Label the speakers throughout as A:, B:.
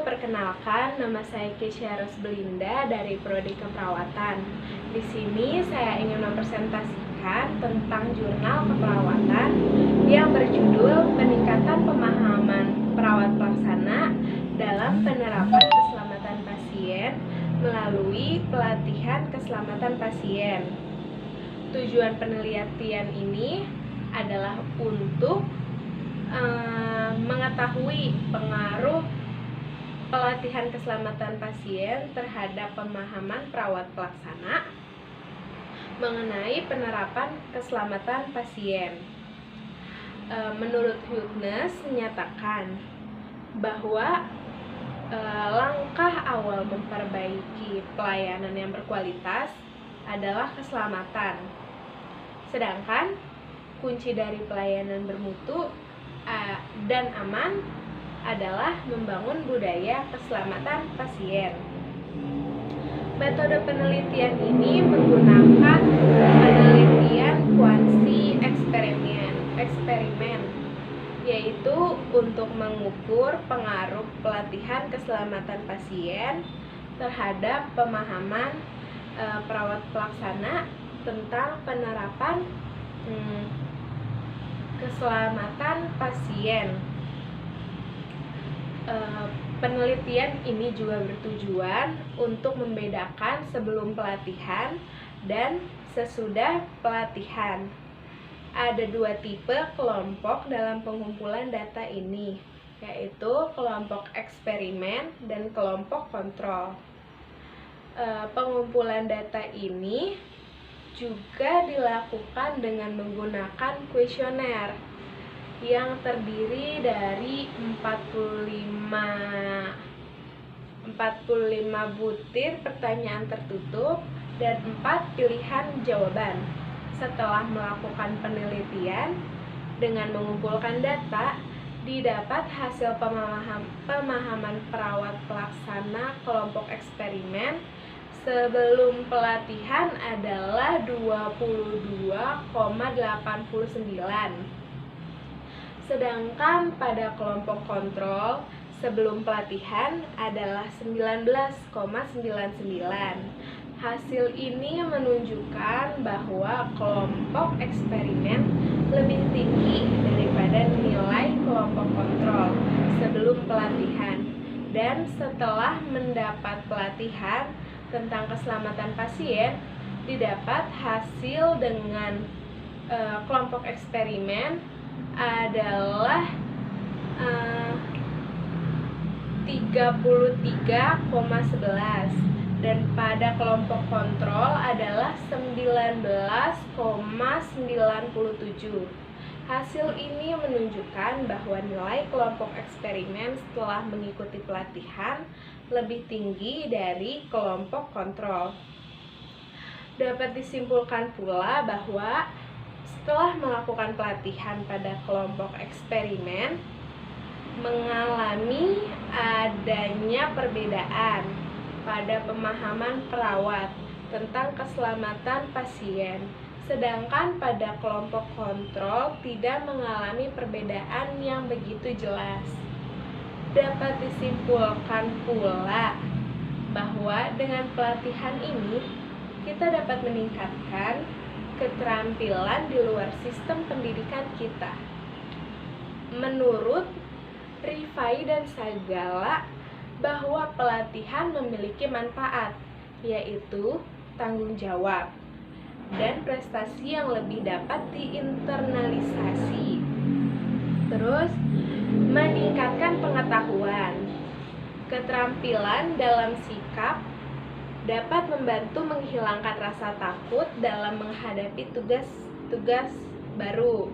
A: perkenalkan, nama saya Keisha Rosbelinda dari Prodi Keperawatan. Di sini saya ingin mempresentasikan tentang jurnal keperawatan yang berjudul Peningkatan Pemahaman Perawat Pelaksana dalam Penerapan Keselamatan Pasien melalui Pelatihan Keselamatan Pasien. Tujuan penelitian ini adalah untuk mengetahui pengaruh pelatihan keselamatan pasien terhadap pemahaman perawat pelaksana mengenai penerapan keselamatan pasien. Menurut Hughes menyatakan bahwa langkah awal memperbaiki pelayanan yang berkualitas adalah keselamatan. Sedangkan kunci dari pelayanan bermutu dan aman adalah membangun budaya keselamatan pasien. Metode penelitian ini menggunakan penelitian kuansi eksperimen, yaitu untuk mengukur pengaruh pelatihan keselamatan pasien terhadap pemahaman perawat pelaksana tentang penerapan keselamatan pasien. Penelitian ini juga bertujuan untuk membedakan sebelum pelatihan dan sesudah pelatihan. Ada dua tipe kelompok dalam pengumpulan data ini, yaitu kelompok eksperimen dan kelompok kontrol. Pengumpulan data ini juga dilakukan dengan menggunakan kuesioner yang terdiri dari 45 butir pertanyaan tertutup dan 4 pilihan jawaban. Setelah melakukan penelitian dengan mengumpulkan data, didapat hasil pemahaman perawat pelaksana kelompok eksperimen sebelum pelatihan adalah 22,89. Sedangkan pada kelompok kontrol sebelum pelatihan adalah 19,99. Hasil ini menunjukkan bahwa kelompok eksperimen lebih tinggi daripada nilai kelompok kontrol sebelum pelatihan. Dan setelah mendapat pelatihan tentang keselamatan pasien, didapat hasil dengan kelompok eksperimen adalah 33,11 dan pada kelompok kontrol adalah 19,97. Hasil ini menunjukkan bahwa nilai kelompok eksperimen setelah mengikuti pelatihan lebih tinggi dari kelompok kontrol. Dapat disimpulkan pula bahwa setelah melakukan pelatihan pada kelompok eksperimen, mengalami adanya perbedaan pada pemahaman perawat tentang keselamatan pasien, sedangkan pada kelompok kontrol tidak mengalami perbedaan yang begitu jelas. Dapat disimpulkan pula bahwa dengan pelatihan ini kita dapat meningkatkan keterampilan di luar sistem pendidikan kita. Menurut Rifai dan Sagala, bahwa pelatihan memiliki manfaat, yaitu tanggung jawab dan prestasi yang lebih dapat diinternalisasi. Terus, meningkatkan pengetahuan, keterampilan dalam sikap dapat membantu menghilangkan rasa takut dalam menghadapi tugas-tugas baru.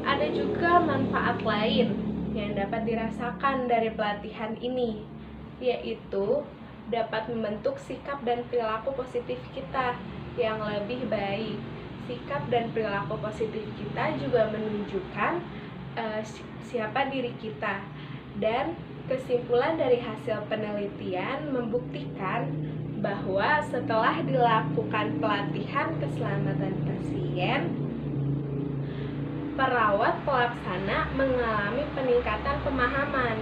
A: Ada juga manfaat lain yang dapat dirasakan dari pelatihan ini, yaitu dapat membentuk sikap dan perilaku positif kita yang lebih baik. Sikap dan perilaku positif kita juga menunjukkan siapa diri kita. Dan kesimpulan dari hasil penelitian membuktikan bahwa setelah dilakukan pelatihan keselamatan pasien, perawat pelaksana mengalami peningkatan pemahaman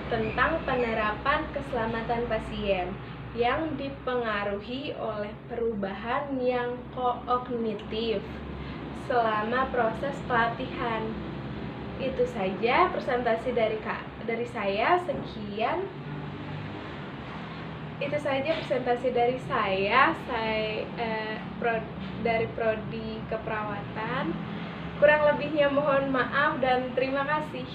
A: tentang penerapan keselamatan pasien yang dipengaruhi oleh perubahan yang kognitif selama proses pelatihan. Itu saja presentasi dari saya. Sekian. Itu saja presentasi dari saya dari Prodi Keperawatan. Kurang lebihnya mohon maaf dan terima kasih.